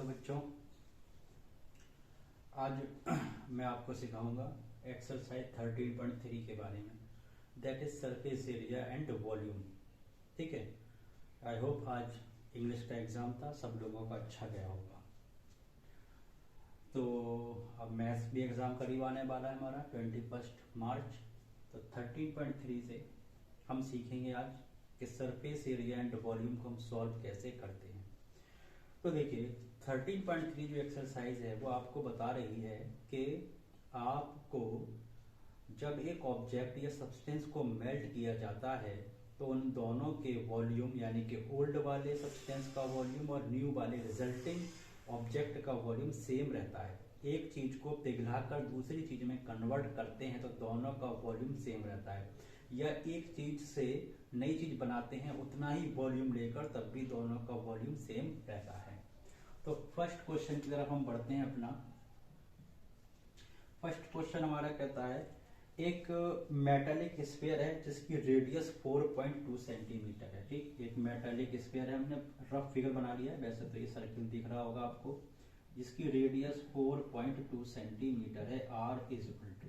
बच्चों, आज मैं आपको सिखाऊंगा एक्सरसाइज 13.3 के बारे में, that is surface area and volume. ठीक है, आई होप आज इंग्लिश का एग्जाम था, सब लोगों का अच्छा गया होगा। तो अब मैथ्स भी एग्जाम करीब आने वाला है हमारा 21 मार्च। तो 13.3 से हम सीखेंगे आज कि सरफेस एरिया एंड वॉल्यूम को हम सॉल्व कैसे करते हैं। तो देखिए 13.3 जो एक्सरसाइज है वो आपको बता रही है कि आपको जब एक ऑब्जेक्ट या सब्सटेंस को मेल्ट किया जाता है तो उन दोनों के वॉल्यूम यानी कि ओल्ड वाले सब्सटेंस का वॉल्यूम और न्यू वाले रिजल्टिंग ऑब्जेक्ट का वॉल्यूम सेम रहता है। एक चीज को पिघलाकर दूसरी चीज में कन्वर्ट करते हैं तो दोनों का वॉल्यूम सेम रहता है, या एक चीज से नई चीज बनाते हैं उतना ही वॉल्यूम लेकर तब भी दोनों का वॉल्यूम सेम रहता है। तो फर्स्ट क्वेश्चन की तरफ हम बढ़ते हैं अपना। फर्स्ट क्वेश्चन हमारा कहता है एक मेटालिक स्फीयर है जिसकी रेडियस 4.2 सेंटीमीटर है। ठीक, एक मेटालिक स्फीयर है, हमने रफ फिगर बना लिया है, वैसे तो ये सर्किल दिख रहा होगा आपको, जिसकी रेडियस 4.2 सेंटीमीटर है, r इज इक्वल टू।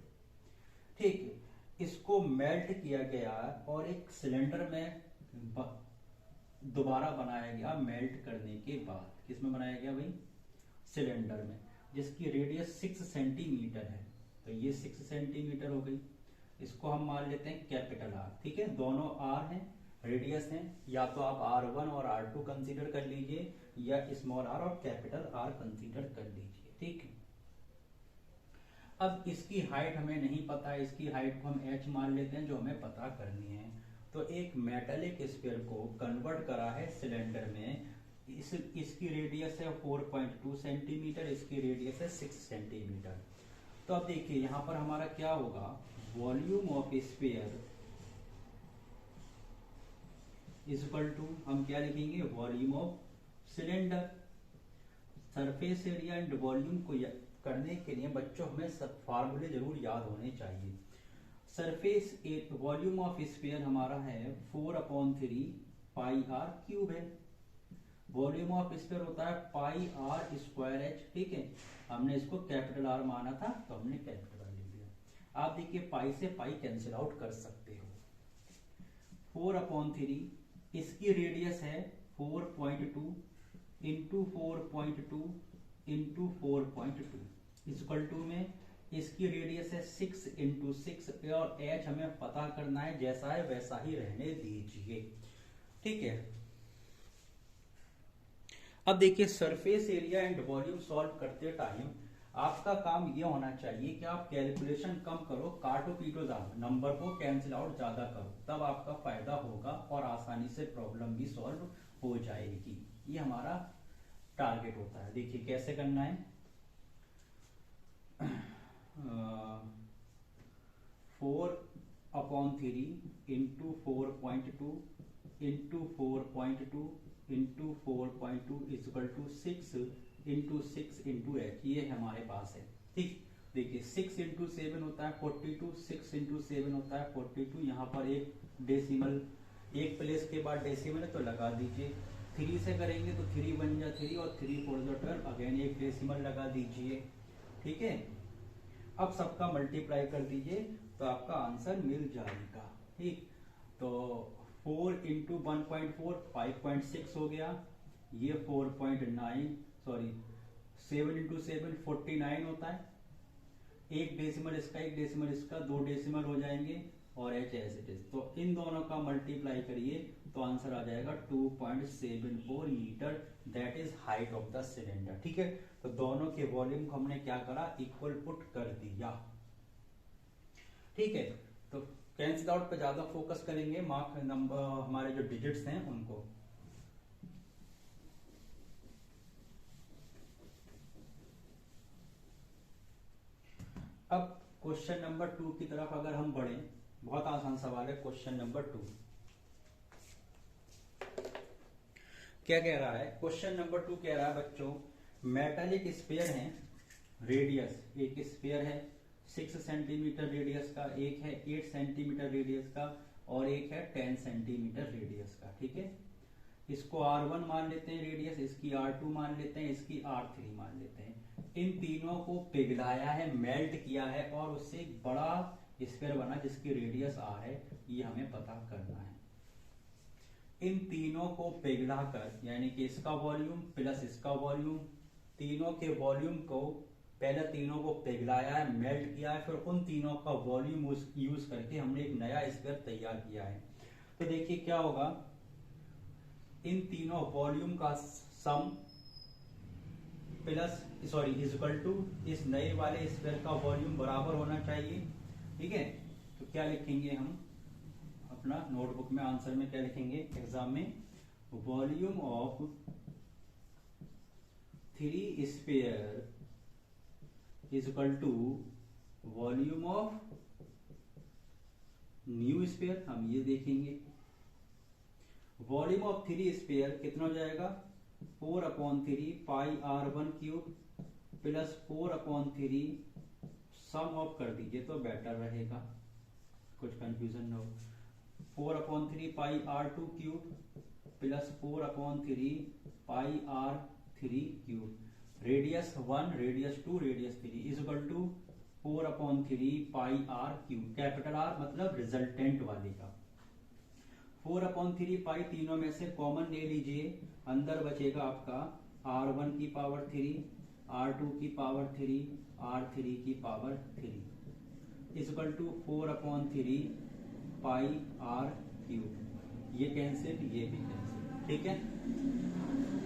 ठीक है, इसको मेल्ट किया गया और एक सिलेंडर में दोबारा बनाया गया मेल्ट करने के बाद। किसमें बनाया गया भाई? सिलेंडर में, जिसकी रेडियस 6 सेंटीमीटर है। तो ये 6 सेंटीमीटर हो गई, इसको हम मान लेते हैं कैपिटल R। ठीक है, दोनों R हैं, रेडियस हैं, या तो आप R1 और R2 कंसीडर कर लीजिए या स्मॉल r और कैपिटल R कंसीडर कर लीजिए। ठीक है, अब इसकी हाइट हमें नहीं पता है, इसकी हाइट को हम h मान लेते हैं जो हमें पता करनी है। तो एक मेटालिक स्फीयर को कन्वर्ट करा है सिलेंडर में, इसकी रेडियस है 4.2 सेंटीमीटर, इसकी रेडियस है 6 सेंटीमीटर। तो अब देखिए यहां पर हमारा क्या होगा, volume of sphere is equal to, हम क्या लिखेंगे, volume of cylinder. Surface area and volume को करने के लिए बच्चों हमें सब फार्मूले जरूर याद होने चाहिए। सरफेस वॉल्यूम ऑफ स्फीयर हमारा है 4/3 पाई r क्यूब है। वॉल्यूम ऑफ स्फीयर होता है पाई r स्क्वायर h। ठीक है, हमने इसको कैपिटल R माना था तो हमने कैपिटल R लिख दिया। आप देखिए पाई से पाई कैंसिल आउट कर सकते हो। 4/3, इसकी रेडियस है 4.2 इंटू 4.2 इंटू 4.2 इक्वल टू में इसकी रेडियस है 6 इंटू 6 और h हमें पता करना है, जैसा है वैसा ही रहने दीजिए। ठीक है, अब देखिए surface area and volume solve करते टाइम आपका काम ये होना चाहिए कि आप कैलकुलेशन कम करो, काटो पीटो ज्यादा, नंबर को कैंसिल आउट ज्यादा करो, तब आपका फायदा होगा और आसानी से प्रॉब्लम भी सॉल्व हो जाएगी। ये हमारा टारगेट होता है। देखिए कैसे करना है, 4/3 into 4.2 into 4.2 into 4.2 equal to 6 into 6 into h, ये हमारे पास है। ठीक, देखिए 6 इंटू 7 होता है 42, 6 इंटू 7 होता है 42। यहाँ पर एक डेसिमल, एक प्लेस के बाद डेसिमल है तो लगा दीजिए। 3 से करेंगे तो 3 बन जा 3 और 3 4 12, अगेन एक डेसिमल लगा दीजिए। ठीक है, अब सबका मल्टीप्लाई कर दीजिए तो आपका आंसर मिल जाएगा। ठीक, तो 4 इंटू 1.4 5.6 हो गया, ये 4.9 सॉरी 7 इंटू 7 49 होता है। एक डेसिमल इसका, एक डेसिमल इसका, 2 डेसिमल हो जाएंगे और h एज इट इज। तो इन दोनों का मल्टीप्लाई करिए तो आंसर आ जाएगा 2.74 metre, that is height of the cylinder. ठीक है, तो दोनों के वॉल्यूम को हमने क्या करा, इक्वल पुट कर दिया। ठीक है, तो कैंसिल आउट पे ज्यादा फोकस करेंगे, मार्क नंबर हमारे जो डिजिट्स हैं उनको। अब क्वेश्चन नंबर 2 की तरफ अगर हम बढ़े, बहुत आसान सवाल है। क्वेश्चन नंबर 2 क्या कह रहा है, क्वेश्चन नंबर 2 कह रहा है बच्चों, मेटालिक स्फीयर है, रेडियस एक स्फीयर है 6 सेंटीमीटर रेडियस का, एक है 8 सेंटीमीटर रेडियस का और एक है 10 सेंटीमीटर रेडियस का। ठीक है, इसको R1 मान लेते हैं रेडियस, इसकी R2 मान लेते हैं, इसकी R3 मान लेते हैं। इन तीनों को पिघलाया है, मेल्ट किया है और उससे एक बड़ा स्फीयर बना जिसकी रेडियस R है, ये हमें पता करना है। इन तीनों को पिघला कर, यानी कि इसका वॉल्यूम प्लस इसका वॉल्यूम, तीनों के वॉल्यूम को पहले तीनों को पिघलाया है, मेल्ट किया है, फिर उन तीनों का वॉल्यूम यूज करके हमने एक नया स्फीयर तैयार किया है। तो देखिए क्या होगा, इन तीनों वॉल्यूम का सम प्लस इज इक्वल टू इस नए वाले स्फीयर का वॉल्यूम बराबर होना चाहिए। ठीक है, तो क्या लिखेंगे हम अपना नोटबुक में, आंसर में क्या लिखेंगे एग्जाम में, volume of 3 sphere is equal to volume of new sphere. हम ये देखेंगे वॉल्यूम ऑफ 3 स्फीयर कितना हो जाएगा, 4/3 pi R1 cube plus 4/3, sum of कर दीजिए तो बेटर रहेगा, कुछ कंफ्यूजन ना हो। 4/3 pi R2 cube plus 4/3 pi R3 cube, radius 1, radius 2, radius 3 is equal to 4/3 pi R cube, capital R मतलब रिजल्टेंट वाले का। 4/3 पाई तीनों में से कॉमन ले लीजिए, अंदर बचेगा आपका R1 की पावर 3, R2 की पावर 3, R3 की power 3 is equal to 4/3 pi R cube. ये कैंसिल, ये भी कैंसिल। ठीक है,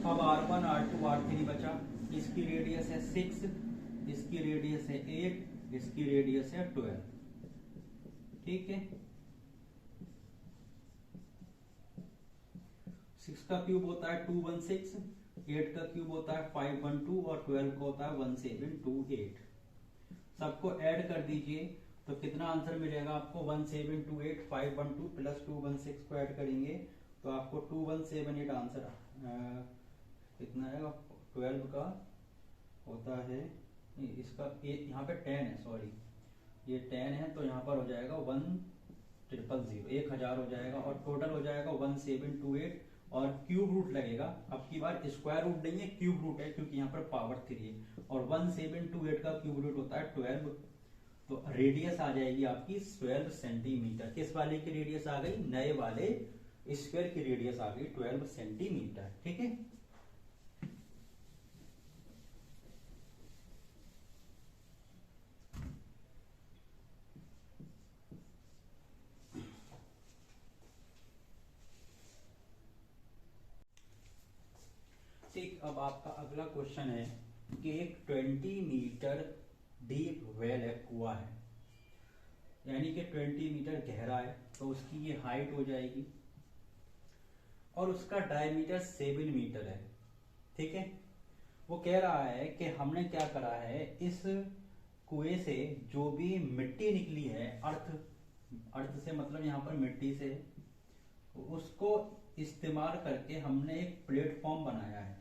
अब R1, R2, R3 बचा, इसकी रेडियस है 6, इसकी रेडियस है 8, इसकी रेडियस है 12। ठीक है, 6 का क्यूब होता है 216, 8 का क्यूब होता है 512 और 12 का होता है 1728। सबको ऐड कर दीजिए तो कितना आंसर मिलेगा आपको, 1728, 512 प्लस 216 को ऐड करेंगे तो आपको 2178 आंसर कितना आएगा, 12 का होता है, इसका यहाँ पे 10 है, सॉरी ये 10 है तो यहाँ पर हो जाएगा 1000 हो जाएगा और टोटल हो जाएगा 1728 और क्यूब रूट लगेगा। अब की बार स्क्वायर रूट नहीं है, क्यूब रूट है क्योंकि यहाँ पर पावर 3 है और 1728 का क्यूब रूट होता है 12, तो रेडियस आ जाएगी आपकी 12 सेंटीमीटर। किस वाले की रेडियस आ गई, नए वाले स्क्वायर की रेडियस आ गई 12 सेंटीमीटर। ठीक है, ठीक। अब आपका अगला क्वेश्चन है कि एक 20 मीटर डीप वेल है, कुआं है, यानी कि 20 मीटर गहरा है, तो उसकी ये हाइट हो जाएगी और उसका डायमीटर 7 मीटर है। ठीक है, वो कह रहा है कि हमने क्या करा है, इस कुएं से जो भी मिट्टी निकली है, अर्थ से मतलब यहाँ पर मिट्टी से, उसको इस्तेमाल करके हमने एक प्लेटफॉर्म बनाया है।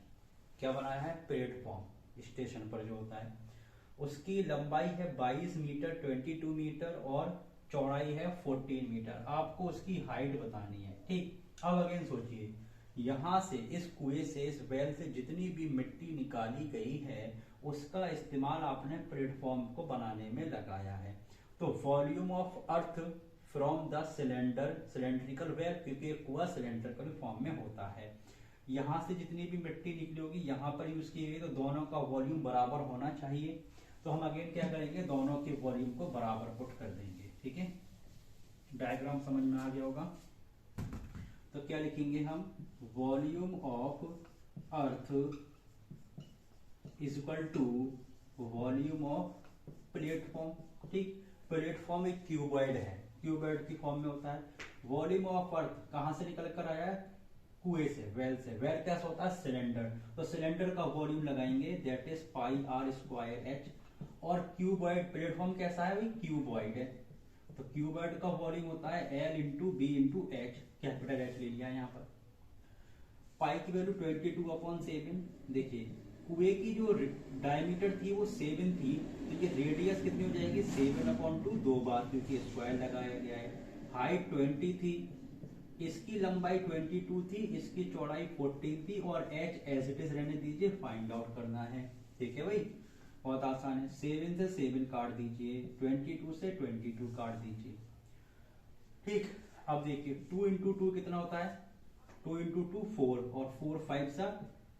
क्या बनाया है, प्लेटफॉर्म स्टेशन पर जो होता है, उसकी लंबाई है 22 मीटर, 22 मीटर और चौड़ाई है 14 मीटर। आपको उसकी हाइट बतानी है। ठीक, अब अगेन सोचिए, यहाँ से इस कुएं से, इस वेल से जितनी भी मिट्टी निकाली गई है उसका इस्तेमाल आपने प्लेटफॉर्म को बनाने में लगाया है। तो volume of earth from the cylindrical well, क्योंकि कुआं सिलेंड्रिकल फॉर्म में होता है, यहाँ से जितनी भी मिट्टी निकली होगी यहाँ पर यूज की गई, तो दोनों का वॉल्यूम बराबर होना चाहिए। तो हम अगेन क्या करेंगे, दोनों के वॉल्यूम को बराबर पुट कर देंगे। ठीक है, डायग्राम समझ में आ गया होगा। तो क्या लिखेंगे हम, volume of earth is equal to volume of platform. ठीक, प्लेटफॉर्म एक क्यूबॉइड है, क्यूबॉइड की फॉर्म में होता है। वॉल्यूम ऑफ अर्थ कहां से निकल कर आया है, कुएं से, वेल से। वेल कैसा होता है, सिलेंडर, तो सिलेंडर का वॉल्यूम लगाएंगे, that is pi r square h. और क्यूबॉइड प्लेटफॉर्म कैसा है, भाई क्यूबॉइड है, तो क्यूबॉइड का वॉल्यूम होता है L into b into h, capital h ले लिया यहाँ पर। पाई की वैल्यू 22/7। देखिए कुएं की जो डायमीटर थी वो 7 थी, तो ये रेडियस कितनी हो जाएगी, 7/2, 2 बार क्योंकि स्क्वायर लगाया गया है। हाइट 20 थी, इसकी लंबाई 22 थी, इसकी चौड़ाई 14 थी और h एज इट इज रहने दीजिए, फाइंड आउट करना है। ठीक है भाई, बहुत आसान है। 7 से 7 काट दीजिए, 22 से 22 काट दीजिए। ठीक, अब देखिए 2 इंटू 2 कितना होता है, 2 इंटू 2 4 और 4 5 सा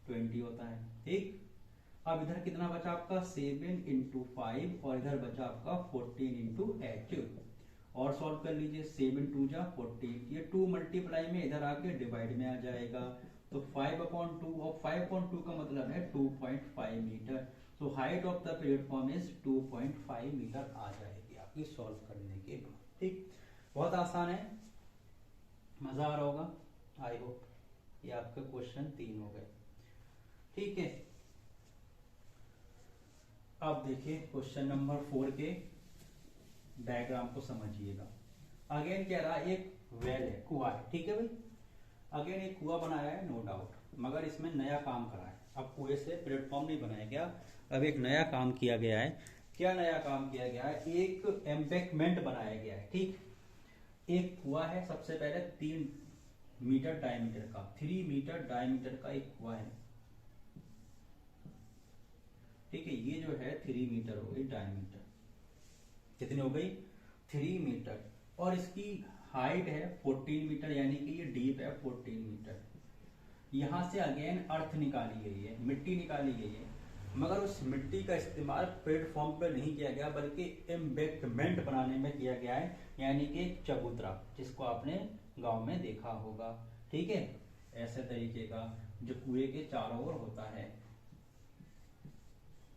20 होता है। ठीक, अब इधर कितना बचा आपका 7 इंटू 5 और इधर बचा आपका 14 इंटू एच। और सॉल्व कर लीजिए, 7 2 जा 14, ये 2 मल्टीप्लाई में इधर आके डिवाइड में आ जाएगा, तो 5/2 और 5/2 का मतलब है 2.5 मीटर। तो height of the platform is 2.5 metre आ जाएगी आपकी सॉल्व करने के बाद। ठीक, बहुत आसान है, मजा आ रहा होगा आई होप। ये आपके क्वेश्चन 3 हो गए। ठीक है, अब देखिए क्वेश्चन नंबर 4 के डायग्राम को समझिएगा। अगेन कह रहा है एक वेल है, कुआं है। ठीक है भाई, अगेन एक कुआं बनाया है नो डाउट, मगर इसमें नया काम करा है। अब कुएं से प्लेटफॉर्म नहीं बनाया गया, अब एक नया काम किया गया है। क्या नया काम किया गया है, एक एम्बैंकमेंट बनाया गया है। ठीक, एक कुआं है, सबसे पहले 3 मीटर डायमीटर का, 3 मीटर डायमीटर का एक कुआं है। ठीक है, ये जो है 3 मीटर हो गई डायमीटर, कितनी हो गई 3 मीटर, और इसकी हाइट है 14 मीटर, यानी कि ये डीप है 14 मीटर। यहां से अगेन अर्थ निकाली गई है, मिट्टी निकाली गई है, मगर उस मिट्टी का इस्तेमाल प्लेटफॉर्म पर नहीं किया गया, बल्कि एम्बैंकमेंट बनाने में किया गया है, यानी कि एक चबूतरा, जिसको आपने गांव में देखा होगा। ठीक है, ऐसे तरीके का जो कुएं के चारों ओर होता है,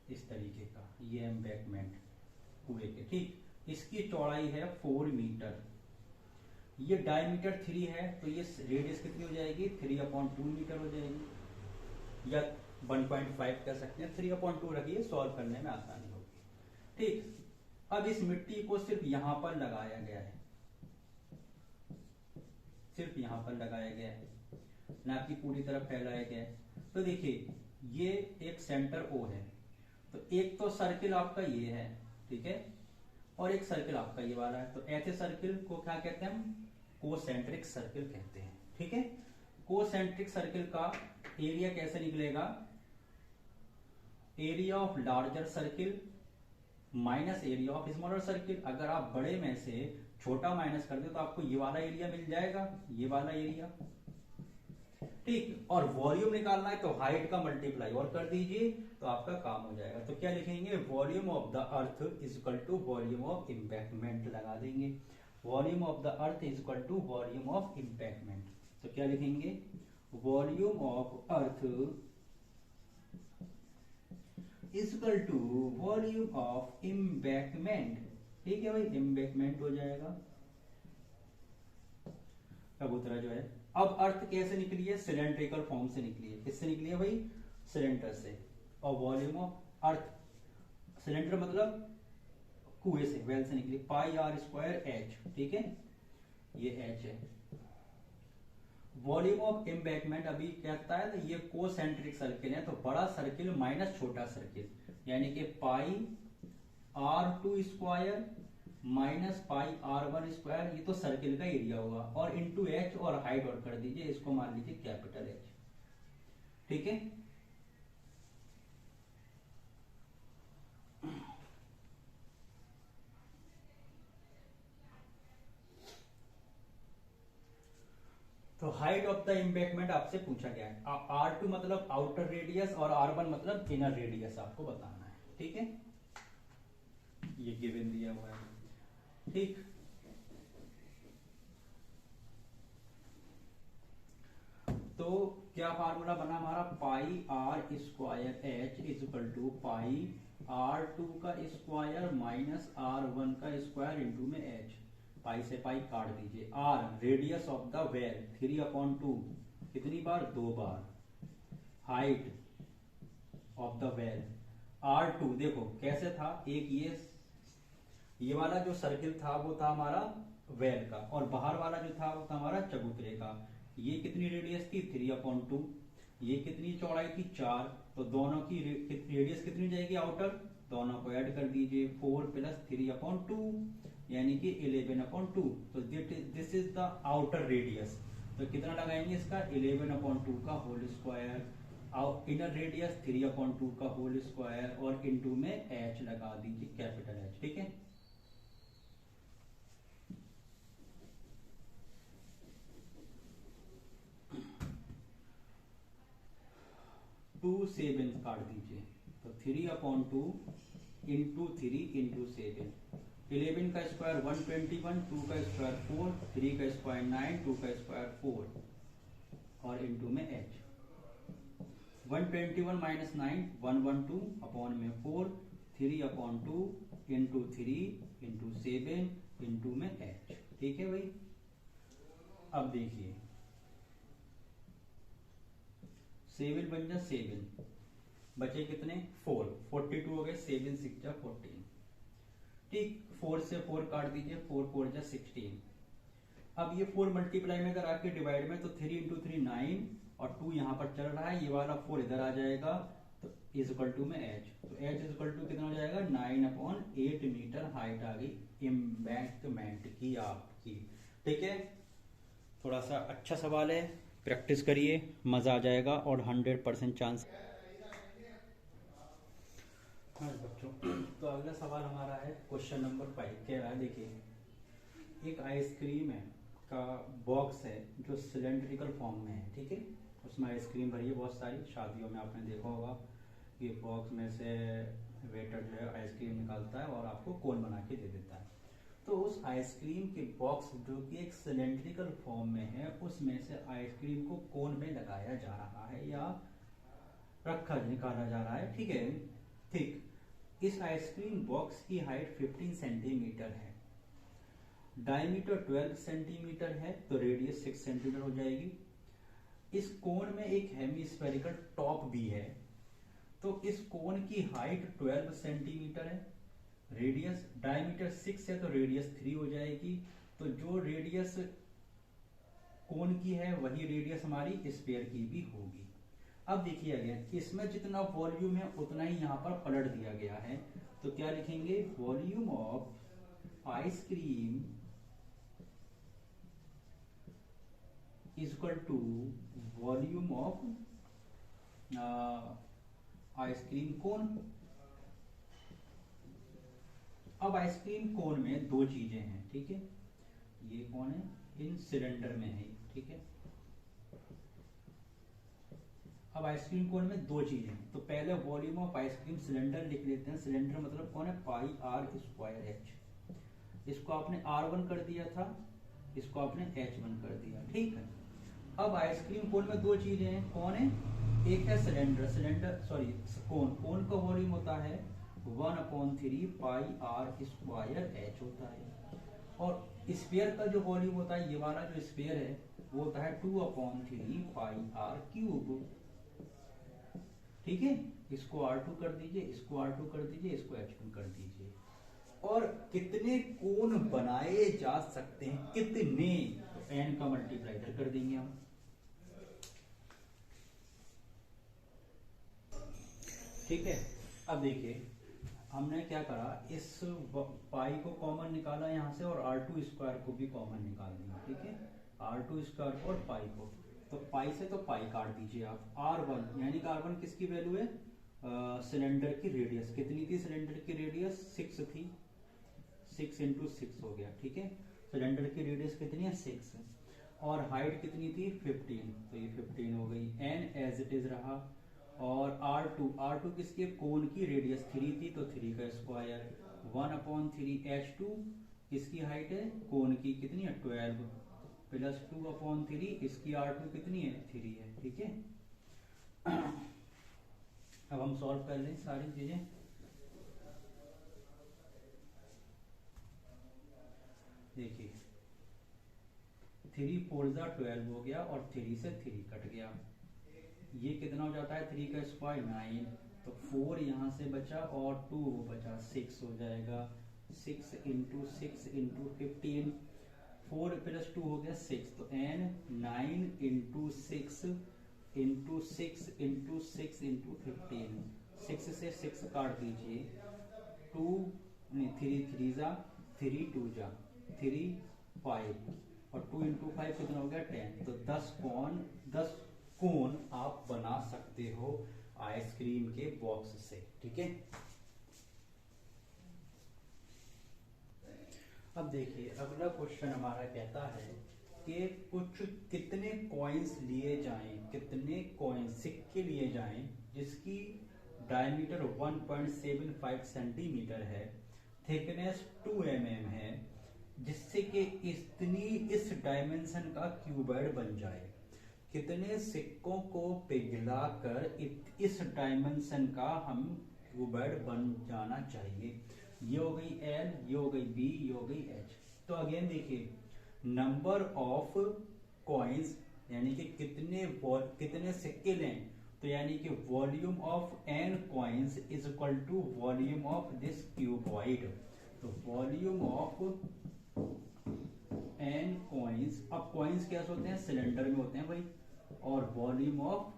इस तरीके का ये एम्बैंकमेंट कुएं के। ठीक, इसकी चौड़ाई है 4 मीटर, ये डायमीटर 3 है, तो ये रेडियस कितनी हो जाएगी 3/2 मीटर हो जाएगी, या 1.5 कह सकते हैं। 3/2 रखिए, सॉल्व करने में आसानी होगी। ठीक, अब इस मिट्टी को सिर्फ यहां पर लगाया गया है, सिर्फ यहां पर लगाया गया है, ना कि पूरी तरफ फैलाया गया है। तो देखिए ये एक सेंटर O है, तो एक तो सर्किल आपका ये है, ठीक है, और एक सर्किल आपका ये वाला है। तो ऐसे सर्किल को क्या कहते हैं हम, कोसेंट्रिक सर्किल कहते हैं। ठीक है, कोसेंट्रिक सर्किल का एरिया कैसे निकलेगा, area of larger circle minus area of smaller circle. अगर आप बड़े में से छोटा माइनस कर दे तो आपको ये वाला एरिया मिल जाएगा, ये वाला एरिया। ठीक, और वॉल्यूम निकालना है तो हाइट का मल्टीप्लाई और कर दीजिए, तो आपका काम हो जाएगा। तो क्या लिखेंगे, volume of the earth is equal to volume of embankment लगा देंगे। Volume of the earth is equal to volume of embankment. तो क्या लिखेंगे, volume of earth is equal to volume of embankment. ठीक है भाई, एम्बैंकमेंट हो जाएगा कबूतरा जो है। अब अर्थ कैसे निकली है, सिलेंड्रिकल फॉर्म से निकली है। किससे निकली है भाई, सिलेंडर से। और वॉल्यूम ऑफ अर्थ, सिलेंडर मतलब कुएं से, वेल से निकली, πr²h। ठीक है, ये h है। वॉल्यूम ऑफ एम्बैंकमेंट अभी कहता है तो ये कोसेंट्रिक सर्किल है, तो बड़ा सर्किल माइनस छोटा सर्किल, यानी कि πr² माइनस πr1², ये तो सर्किल का एरिया होगा, और इंटू h और हाइट और कर दीजिए, इसको मान लीजिए कैपिटल H। ठीक है, तो हाइट ऑफ द एम्बैंकमेंट आपसे पूछा गया है। R2 मतलब आउटर रेडियस और R1 मतलब इनर रेडियस आपको बताना है। ठीक है, ये गिवन दिया हुआ है। ठीक, तो क्या फार्मूला बना हमारा, πr² is equal to πr2 का स्क्वायर माइनस r1 का स्क्वायर इंटू में h। पाई से पाई काट दीजिए। r radius of the well 3/2, कितनी बार 2 बार। Height of the well r2, देखो कैसे था, एक ये वाला जो सर्किल था वो था हमारा वेल का, और बाहर वाला जो था वो था हमारा चबूतरे का। ये कितनी रेडियस थी 3/2, ये कितनी चौड़ाई थी 4, तो दोनों की रेडियस कितनी जाएगी आउटर, दोनों को ऐड कर दीजिए, 4 + 3/2 यानी कि 11/2। तो this is the outer radius. तो कितना लगाएंगे इसका 11/2 का होल स्क्वायर, और इनर रेडियस 3/2 का होल स्क्वायर, और इनटू में h लगा दीजिए, कैपिटल H। ठीक है, टू 7 काट दीजिए, तो 3/2 इंटू 3 इंटू 7, 11 का स्क्वायर 121, 2 का स्क्वायर 4, 3 का स्क्वायर 9, 2 का स्क्वायर 4, और इंटू में h। 121 माइनस 9 112 अपॉन में 4, 3/2 इंटू 3 इंटू 7 इंटू में h। ठीक है भाई, अब देखिए 7 बन जा 7, बचे कितने 4, 42 हो गए, 7 6 जा 14। ठीक, 4 से 4 काट दीजिए, 4 4 जा 16। अब ये 4 मल्टीप्लाई में अगर आके डिवाइड में, तो 3 इंटू 3 9, और 2 यहाँ पर चल रहा है, ये वाला 4 इधर आ जाएगा, तो इज इक्वल टू में h, तो h इज इक्वल टू कितना हो जाएगा 9/8 मीटर हाइट आ गई एम्बैंकमेंट की आपकी। ठीक है, थोड़ा सा अच्छा सवाल है, प्रैक्टिस करिए, मजा आ जाएगा, और 100% चांस। हाँ बच्चों, तो अगला सवाल हमारा है क्वेश्चन नंबर 5। कह रहा है देखिए, एक आइसक्रीम है का बॉक्स है जो सिलेंड्रिकल फॉर्म में है। ठीक है, उसमें आइसक्रीम भरी है बहुत सारी, शादियों में आपने देखा होगा कि बॉक्स में से वेटर जो है आइसक्रीम निकालता है और आपको कोन बना के दे देता है। तो उस आइसक्रीम के बॉक्स जो कि एक सिलेंड्रिकल फॉर्म में है, उसमें से आइसक्रीम को कोन में लगाया जा रहा है या निकाला जा रहा है। ठीक है, ठीक, इस आइसक्रीम बॉक्स की हाइट 15 सेंटीमीटर है, डायमीटर 12 सेंटीमीटर है, तो रेडियस 6 सेंटीमीटर हो जाएगी। इस कोन में एक हेमिस्फेरिकल टॉप भी है, तो इस कोन की हाइट 12 सेंटीमीटर है, रेडियस डायमीटर 6 है, तो रेडियस 3 हो जाएगी। तो जो रेडियस कोन की है वही रेडियस हमारी स्फीयर की भी होगी। अब देखिए अगेन, इसमें जितना वॉल्यूम है उतना ही यहाँ पर पलट दिया गया है, तो क्या लिखेंगे, volume of ice cream is equal to volume of ice cream cone. अब आइसक्रीम कोन में दो चीजें हैं। ठीक है, ये कौन है, इन सिलेंडर में है। ठीक है, अब आइसक्रीम कोन में दो चीजें हैं, तो पहले वॉल्यूम ऑफ आइसक्रीम सिलेंडर लिख लेते हैं। सिलेंडर मतलब कौन है, पाई आर स्क्वायर एच। इसको आपने R1 कर दिया था, इसको आपने H1 कर दिया। ठीक है, अब आइसक्रीम कोन में दो चीजें हैं, कौन है, एक है कोन का वॉल्यूम होता है 1/3 पाई आर स्क्वायर एच होता है, और स्फीयर का जो वॉल्यूम होता है, ये वाला जो स्फीयर है वो होता है 2/3 पाई आर क्यूब। ठीक है, इसको R2 कर दीजिए, इसको R2 कर दीजिए, इसको H1 कर दीजिए। और कितने कोण बनाए जा सकते हैं, कितने, तो n का मल्टीप्लाई इधर कर देंगे हम। ठीक है, अब देखिए हमने क्या करा, इस पाई को कॉमन निकाला यहाँ से, और R2 स्क्वायर को भी कॉमन निकाल दिया। ठीक है, R2 स्क्वायर और पाई को, तो पाई से तो पाई काट दीजिए आप। R1 यानी कि R1 किसकी वैल्यू है, सिलेंडर की रेडियस कितनी थी, सिलेंडर की रेडियस 6 थी, 6 इंटू 6 हो गया। ठीक है, सिलेंडर की रेडियस कितनी है 6, और हाइट कितनी थी 15, तो ये 15 हो गई। n एज इट इज रहा, और R2 किसके, कोन की रेडियस 3 थी, तो 3 का स्क्वायर 1/3 H2 किसकी हाइट है, कोन की कितनी है 12, प्लस 2/3 इसकी R2 कितनी है 3 है। ठीक है, अब हम सॉल्व कर लें सारी चीजें। देखिए 3 4 12 हो गया, और 3 से 3 कट गया, ये कितना हो जाता है 3 का स्क्वायर 9, तो 4 यहाँ से बचा और 2 बचा 6 हो जाएगा। 6 इंटू 6 इंटू 15, 4 प्लस 2 हो गया 6, तो n 9 into 6 into 6 into 6 into 15, 6 से 6 काट दीजिए, 2 नहीं 3 3 जा 3 2 जा 3 5 और 2 इंटू 5 कितना हो गया 10। तो 10 कोन आप बना सकते हो आइसक्रीम के बॉक्स से, ठीक है। अब देखिए अगला क्वेश्चन हमारा कहता है कि कितने कॉइन्स लिए जाएं, कितने कॉइन्स सिक्के लिए जाएं जिसकी डायमीटर 1.75 सेंटीमीटर है, थिकनेस 2 mm है, जिससे कि इस डायमेंशन का क्यूबॉइड बन जाए। कितने सिक्कों को पिघलाकर इस डायमेंशन का हम क्यूबॉइड बन जाना चाहिए। ये हो गई एल, ये हो गई बी, ये हो गई एच। तो अगेन देखिए नंबर ऑफ कॉइन्स यानी कि कितने सिक्के लें, तो यानी कि volume of n coins is equal to volume of this cuboid. तो वॉल्यूम ऑफ एन कॉइन्स, अब कॉइन्स कैसे होते हैं, सिलेंडर में होते हैं भाई, और वॉल्यूम ऑफ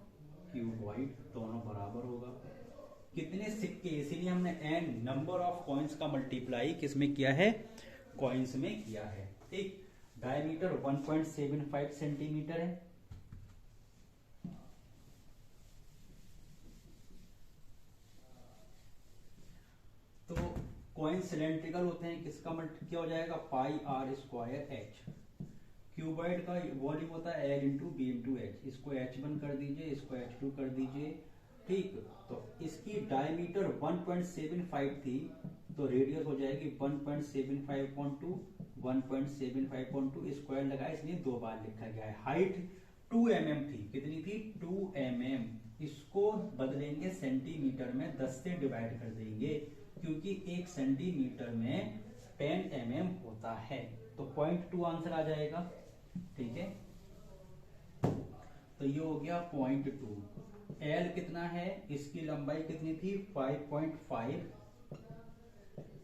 क्यूबॉइड दोनों बराबर होगा। कितने सिक्के, इसीलिए हमने एन नंबर ऑफ कॉइन्स का मल्टीप्लाई किसमें किया है, कॉइन्स में किया है, ठीक। डायमीटर 1.75 सेंटीमीटर है, तो कॉइन सिलेंड्रिकल होते हैं, किसका क्या हो जाएगा pi r square h. Cuboid का वॉल्यूम होता है l into b into h, इसको H1 कर दीजिए, इसको H2 कर दीजिए, ठीक। तो इसकी डायमीटर 1.75 थी, तो रेडियस हो जाएगी 1.75/2, 1.75/2 स्क्वायर लगा, इसलिए 2 बार लिखा गया है। हाइट 2 mm थी, कितनी थी 2 mm, इसको बदलेंगे सेंटीमीटर में, 10 से डिवाइड कर देंगे क्योंकि 1 सेंटीमीटर में 10 mm होता है, तो 0.2 आंसर आ जाएगा, ठीक है। तो ये हो गया 0.2। एल कितना है, इसकी लंबाई कितनी थी 5.5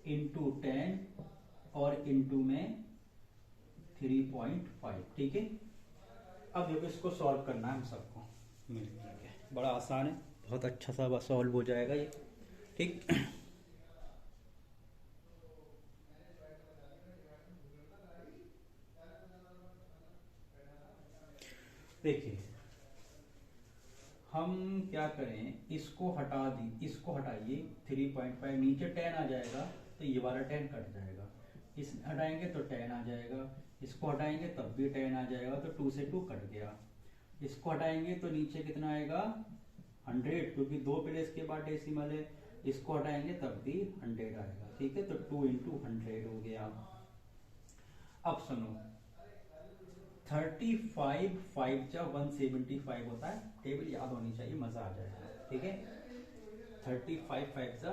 इंटू 10 और इंटू में 3.5, ठीक है। अब देखो इसको सॉल्व करना है हम सबको मिल के, बड़ा आसान है, बहुत अच्छा सा सॉल्व हो जाएगा ये, ठीक। देखिए हम क्या करें, इसको हटा दी, इसको हटाइए, 3.5 नीचे 10 आ जाएगा, तो ये वाला 10 कट जाएगा, इस हटाएंगे तो 10 आ जाएगा, इसको हटाएंगे तब भी 10 आ जाएगा, तो 2 से 2 कट गया। इसको हटाएंगे तो नीचे कितना आएगा 100, क्योंकि 2 प्लेस के बाद डेसिमल है, इसको हटाएंगे तब भी 100 आएगा, ठीक है। तो 2 इंटू 100 हो गया। अब सुनो 35 5 जा 175 होता है, टेबल याद होनी चाहिए, मजा आ जाएगा, ठीक है। 35 5 जा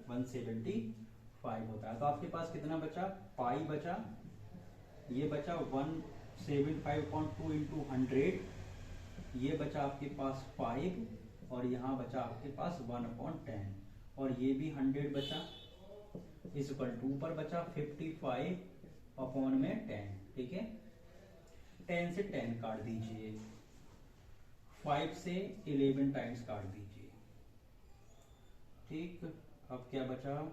175 होता है, तो आपके पास कितना बचा, पाई बचा, ये बचा 175/2 इंटू 100, ये बचा आपके पास 5, और यहाँ बचा आपके पास 1/10, और ये भी 100 बचा, इस पर ऊपर बचा 55/10, ठीक है। 10 से 10 काट दीजिए, 5 से 11 टाइम्स काट दीजिए, ठीक। अब क्या बचा,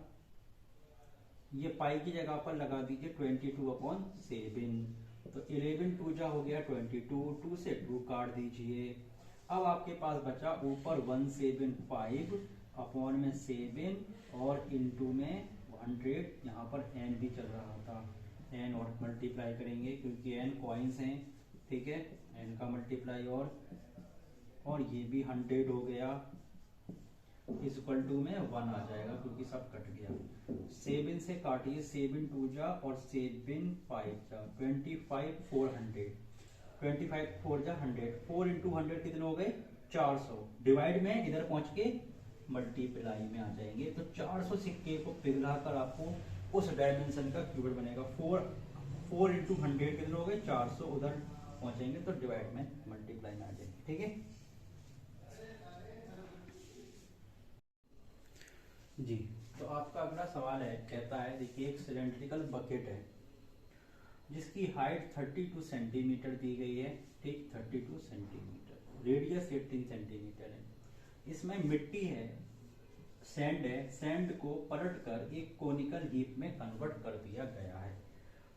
ये पाई की जगह पर लगा दीजिए 22/7, तो 11 2 जा हो गया 22, 2 से 2 काट दीजिए। अब आपके पास बचा ऊपर 175/7 और इंटू में 100, यहाँ पर n भी चल रहा था, n और मल्टीप्लाई करेंगे क्योंकि n कॉइन्स हैं, ठीक है, n का मल्टीप्लाई, और ये भी 100 हो गया, इस इक्वल टू में 1 आ जाएगा क्योंकि सब कट गया। 7 से काटिए, 7 2 जा और 7 5 जा 25 400, 25 4 जा 100, 4 इंटू 100 कितने हो गए 400, डिवाइड में इधर पहुंच के मल्टीप्लाई में आ जाएंगे, तो 400 सिक्के को पिघलाकर आपको उस डायमेंशन का क्यूबिक बनेगा। 4 इंटू 100 कितने हो गए 400, उधर पहुंचेंगे तो डिवाइड में मल्टीप्लाई में आ जाएंगे, ठीक है जी। तो आपका अगला सवाल है, कहता है देखिए एक सिलेंड्रिकल बकेट है जिसकी हाइट 32 सेंटीमीटर दी गई है, ठीक, 32 सेंटीमीटर, रेडियस 18 सेंटीमीटर है, इसमें मिट्टी है, सैंड है, सैंड को पलटकर एक कोनिकल हीप में कन्वर्ट कर दिया गया है।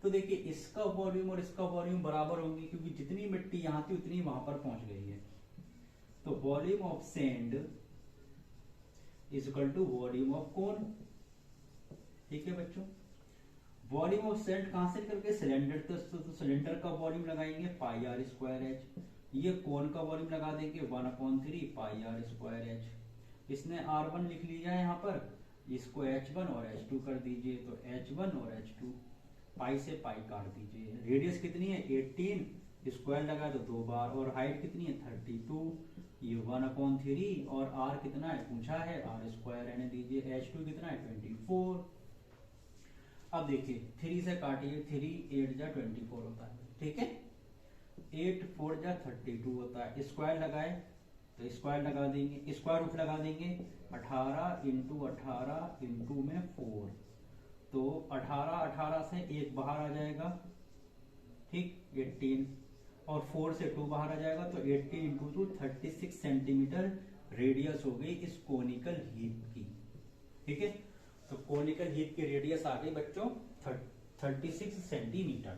तो देखिए इसका वॉल्यूम और इसका वॉल्यूम बराबर होंगे, क्योंकि जितनी मिट्टी यहां थी उतनी वहां पर पहुंच गई है। तो volume of sand is equal to volume of cone. ठीक है बच्चों, वॉल्यूम ऑफ सैंड कहां से निकल के सिलेंडर, तो सिलेंडर का वॉल्यूम लगाएंगे पाई आर स्क्वायर एच, ये कोन का वॉल्यूम लगा देंगे 1/3 पाई आर स्क्वायर एच। इसने R1 लिख लिया है यहाँ पर, इसको H1 और H2 कर दीजिए, तो H1 और H2 पाई से पाई काट दीजिए। रेडियस कितनी है 18, स्क्वायर लगा तो 2 बार, और हाइट कितनी है 32, ये 1/3, और R कितना है पूछा है, R स्क्वायर रहने दीजिए, H2 कितना है 24। अब देखिए 3 से काटिए, 3 8 जा 24 होता है, ठीक है, 8 4 जा 32 होता है। स्क्वायर लगाए तो स्क्वायर लगा देंगे, स्क्वायर रूट लगा देंगे, 18 इंटू 18 इंटू में 4, तो 18 से 1 बाहर आ जाएगा, ठीक, 18, और 4 से 2 बाहर आ जाएगा, तो 18 इंटू 2 36 सेंटीमीटर रेडियस हो गई इस कोनिकल हीप की। ठीक है, तो कोनिकल हीप की रेडियस आ गई बच्चों 36 सेंटीमीटर।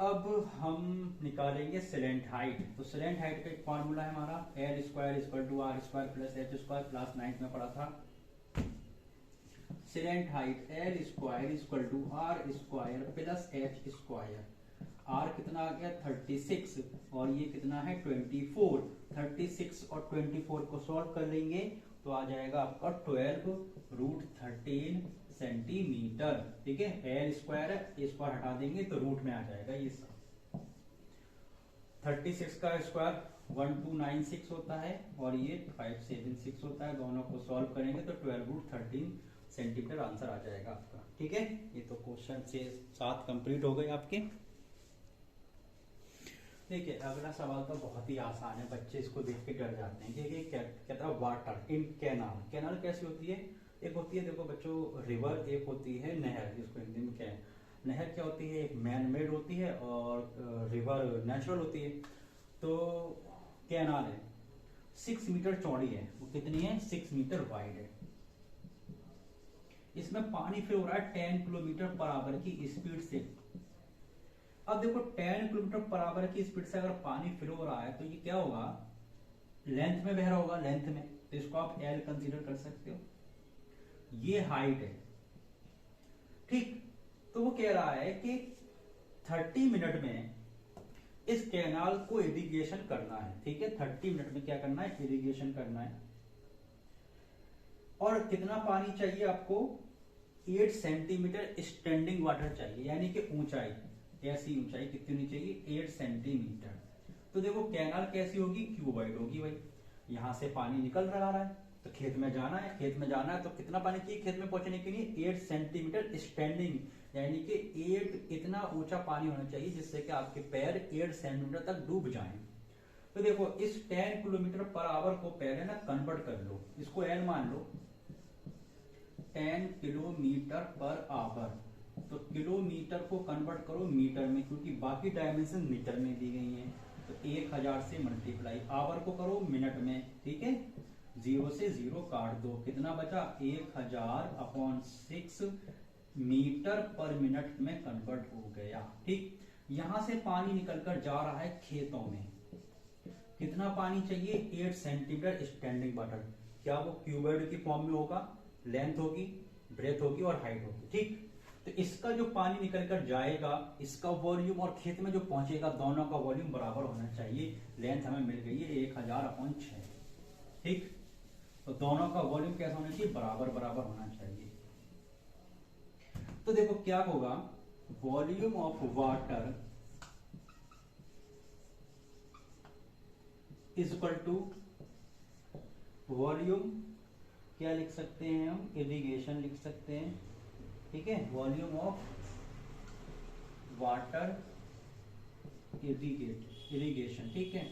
अब हम निकालेंगे सिलेंट हाइट। तो सिलेंट हाइट का एक फॉर्मूला है हमारा, l square equal to r square plus h square, class 9 में पढ़ा था। Slant height l square equal to r square plus h square. R कितना आ गया 36, और ये कितना है 24। 36 और 24 को सॉल्व कर लेंगे तो आ जाएगा आपका 12√13 सेंटीमीटर। ठीक है, एल स्क्वायर है, स्क्वायर हटा देंगे तो रूट में आ जाएगा ये सब। 36 का स्क्वायर 1296 होता है, और ये 576 होता है, दोनों को सॉल्व करेंगे तो 12√13 सेंटीमीटर आंसर आ जाएगा आपका। ठीक है, ये तो क्वेश्चन 6-7 कंप्लीट हो गए आपके। देखिए अगला सवाल तो बहुत ही आसान है, बच्चे इसको देख के डर जाते हैं कि कहता है वाटर इन कैनाल। कैनाल कैसी होती है, एक होती है देखो बच्चों रिवर, एक होती है नहर, जिसको हिंदी में क्या है, नहर क्या होती है, एक मैन मेड होती है और रिवर नेचुरल होती है। तो कैनाल है 6 मीटर चौड़ी है, वो कितनी है 6 मीटर वाइड है। इसमें पानी फ्लो हो रहा है 10 किलोमीटर पर आवर की स्पीड से। अब देखो 10 किलोमीटर पर आवर की स्पीड से अगर पानी फ्लो हो रहा है तो ये क्या होगा, लेंथ में बह रहा होगा, लेंथ में, तो इसको आप एल कंसीडर कर सकते हो। ये हाइट है, ठीक, तो वो कह रहा है कि 30 मिनट में इस कैनाल को इरिगेशन करना है। ठीक है, 30 मिनट में क्या करना है, इरिगेशन करना है। और कितना पानी चाहिए आपको, 8 सेंटीमीटर स्टैंडिंग वाटर चाहिए, यानी कि ऊंचाई, ऐसी ऊंचाई कितनी होनी चाहिए 8 सेंटीमीटर। तो देखो कैनाल कैसी होगी, क्यूबॉइड होगी भाई, यहां से पानी निकल रहा है तो खेत में जाना है, खेत में जाना है तो कितना पानी चाहिए खेत में पहुंचने के लिए 8 सेंटीमीटर स्टैंडिंग, यानी कि 8 इतना ऊंचा पानी होना चाहिए जिससे कि आपके पैर 8 सेंटीमीटर तक डूब जाएं। तो देखो इस 10 किलोमीटर पर आवर को पहले ना कन्वर्ट कर लो, इसको एल मान लो, 10 किलोमीटर पर आवर, तो किलोमीटर को कन्वर्ट करो मीटर में, क्योंकि बाकी डायमेंशन मीटर में दी गई हैं। तो 1000 से मल्टीप्लाई, आवर को करो मिनट में, ठीक है, 0 से 0 काट दो, कितना बचा 1000/6 मीटर पर मिनट में कन्वर्ट हो गया। ठीक, यहां से पानी निकलकर जा रहा है खेतों में, कितना पानी चाहिए 8 सेंटीमीटर स्टैंडिंग वाटर। क्या वो क्यूबॉइड की फॉर्म में होगा, लेंथ होगी, ब्रेथ होगी और हाइट होगी। ठीक, तो इसका जो पानी निकलकर जाएगा, इसका वॉल्यूम और खेत में जो पहुंचेगा, दोनों का वॉल्यूम बराबर होना चाहिए। लेंथ हमें मिल गई है 1000/6। ठीक, तो दोनों का वॉल्यूम कैसा होना चाहिए, बराबर बराबर होना चाहिए। तो देखो क्या होगा, volume of water is equal to volume, क्या लिख सकते हैं हम, इरिगेशन लिख सकते हैं। ठीक है, वॉल्यूम ऑफ वाटर इरिगेशन। ठीक है,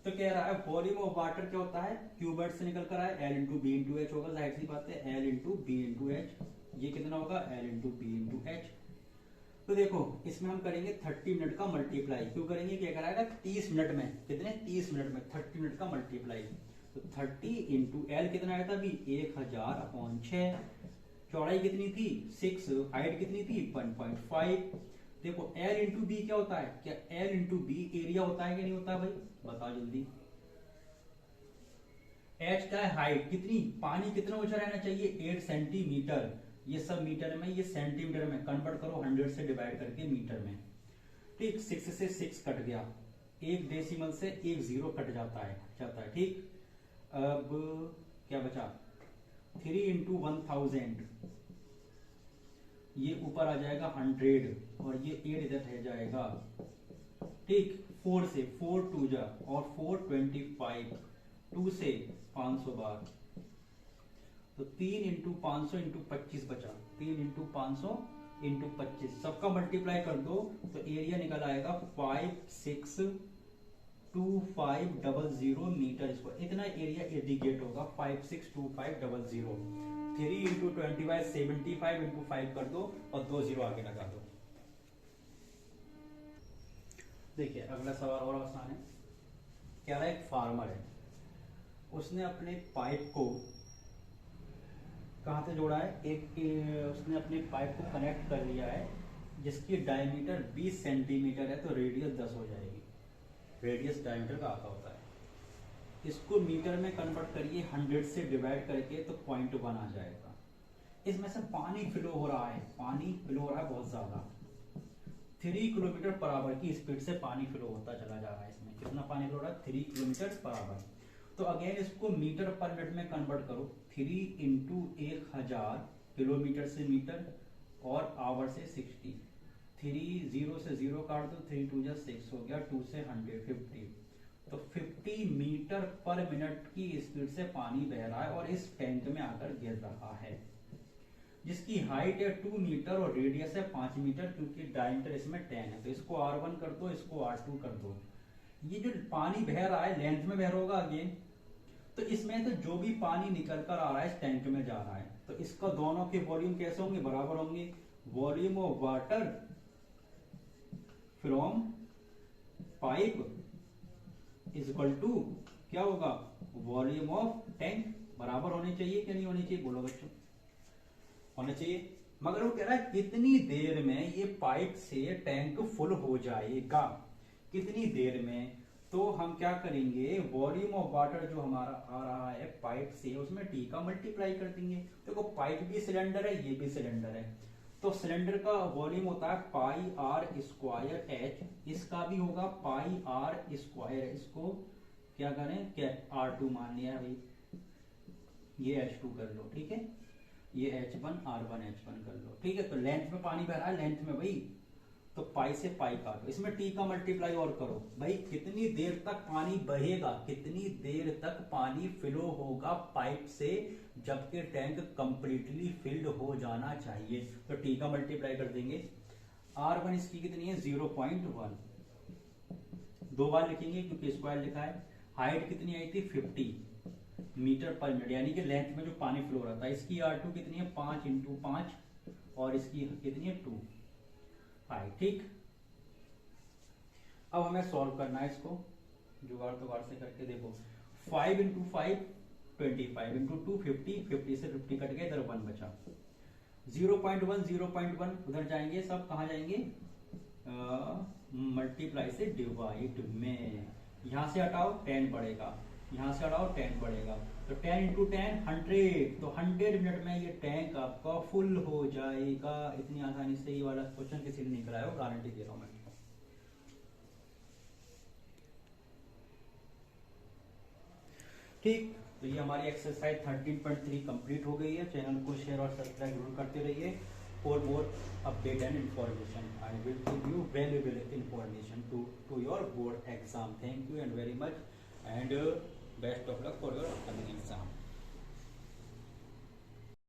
तो कह रहा है वॉल्यूम ऑफ वाटर क्या होता है, क्यूबॉइड से निकल कर आए, L into b into h होगा, जाहिर सी बात है, L into b into h, ये कितना होगा L into b into h. तो देखो इसमें हम करेंगे 30 मिनट का मल्टीप्लाई, क्यों करेंगे, क्या कराएगा 30 मिनट में, कितने 30 मिनट में 30 मिनट का मल्टीप्लाई, तो 30 इंटू एल कितना आया था अभी 1000/6, चौड़ाई कितनी थी 6, हाइट कितनी थी 1.5। देखो एल इंटू बी क्या होता है, क्या एल इंटू बी एरिया होता है कि नहीं होता है भाई, बताओ जल्दी। एच का हाइट कितनी, पानी कितना ऊंचा रहना चाहिए 8 सेंटीमीटर, ये सब मीटर में, ये सेंटीमीटर में कन्वर्ट करो, 100 से डिवाइड करके मीटर में। ठीक, 6 से 6 कट गया, एक डेसिमल से एक जीरो कट जाता है ठीक। अब क्या बचा 3 इंटू 1000, ये ऊपर आ जाएगा 100 और ये 8 इधर रह जाएगा ठीक। 4 से 4 2 जा और 4 25, 2 से 500 बार, तो 3 इंटू 500 इंटू 25 बचा, 3 इंटू 500 इंटू 25, सबका मल्टीप्लाई कर दो तो एरिया निकल आएगा 562,500 मीटर स्क्वायर, इतना एरिया इंडिकेट होगा 562,500। 3 इंटू 20 75 इंटू 5 कर दो और 2 जीरो आगे लगा दो। देखिए अगला सवाल और आसान है, क्या है, एक फार्मर है, उसने अपने पाइप को कहां से जोड़ा है, उसने अपने पाइप को कनेक्ट कर लिया है जिसकी डायमीटर 20 सेंटीमीटर है, तो रेडियस 10 हो जाएगी, रेडियस डायमीटर का आता होता है। इसको मीटर में कन्वर्ट करिए, 100 से डिवाइड करके तो 0.1 आ जाएगा। इसमें से पानी फ्लो हो रहा है, बहुत ज्यादा, 3 किलोमीटर पर आवर की स्पीड से पानी फ्लो होता चला जा रहा है। इसमें कितना पानी फ्लो हो रहा है, 3 किलोमीटर पर आवर। तो अगेन इसको मीटर पर मिनट में कन्वर्ट करो, 3 इंटू 1000 किलोमीटर से मीटर और आवर से 60, 3 0 से 0 काट दो, 3 2 6 हो गया, 2 से 100 50, तो 50 मीटर पर मिनट की स्पीड से पानी बह रहा है और इस टैंक में आकर गिर रहा है, जिसकी हाइट है 2 मीटर और रेडियस है 5 मीटर, क्योंकि डायमीटर इसमें 10 है, तो इसको R1 कर दो, इसको R2 कर दो। ये जो पानी बह रहा है लेंथ में बह रहा होगा अगेन, तो इसमें तो जो भी पानी निकल कर आ रहा है इस टैंक में जा रहा है, तो इसका दोनों के वॉल्यूम कैसे होंगे, बराबर होंगे। Volume of water from pipe is equal to क्या होगा, वॉल्यूम ऑफ टैंक, बराबर होने चाहिए कि नहीं होने चाहिए, बोलो बच्चों, होने चाहिए। मगर वो कह रहा है कितनी देर में ये पाइप से टैंक फुल हो जाएगा, कितनी देर में, तो हम क्या करेंगे, वॉल्यूम ऑफ वाटर जो हमारा आ रहा है पाइप से, उसमें टी का मल्टीप्लाई कर देंगे। देखो पाइप भी सिलेंडर है, ये भी सिलेंडर है, तो सिलेंडर का वॉल्यूम होता है पाई आर स्क्वायर एच, इसका भी होगा पाई आर स्क्वायर, इसको क्या करें, क्या R2 मान लिया भाई, ये H2 कर लो, ठीक है, ये H1 R1 H1 कर लो, ठीक है। तो लेंथ में पानी बह रहा है, लेंथ में भाई, तो पाई से पाई काटो, इसमें टी का मल्टीप्लाई और करो भाई, कितनी देर तक पानी बहेगा, कितनी देर तक पानी फ्लो होगा पाइप से, जबकि टैंक कंप्लीटली फिल्ड हो जाना चाहिए, तो टी का मल्टीप्लाई कर देंगे। R1 इसकी कितनी है 0.1, 2 बार लिखेंगे क्योंकि स्क्वायर लिखा है। हाइट कितनी आई थी 50 मीटर पर मिनट, यानी कि लेंथ में जो पानी फ्लो रहा था। इसकी R2 कितनी है 5 इंटू 5 और इसकी कितनी है 2 हाइट, ठीक। अब हमें सॉल्व करना है इसको, जुगाड़ तुगाड़ से करके देखो, 5 इंटू 5 25 इंटू 2 50, 50 से 50 कट गए, इधर 1 बचा, 0.1 0.1 उधर जाएंगे, सब कहाँ जाएंगे, मल्टीप्लाई से डिवाइड में, यहां से हटाओ 10 पड़ेगा, यहां से हटाओ 10 पड़ेगा, तो 10 इंटू 10 100, तो 100 मिनट में ये टैंक आपका फुल हो जाएगा। इतनी आसानी से ये वाला क्वेश्चन किसी ने नहीं कराया हो, गारंटी दे रहा हूं मैं। ठीक, तो ये हमारी एक्सरसाइज 13.3 कंप्लीट हो गई है। चैनल को शेयर और सब्सक्राइब जरूर करते रहिए for more update and information. I will give you valuable information to your board exam. Thank you and very much and best of luck for your upcoming exam.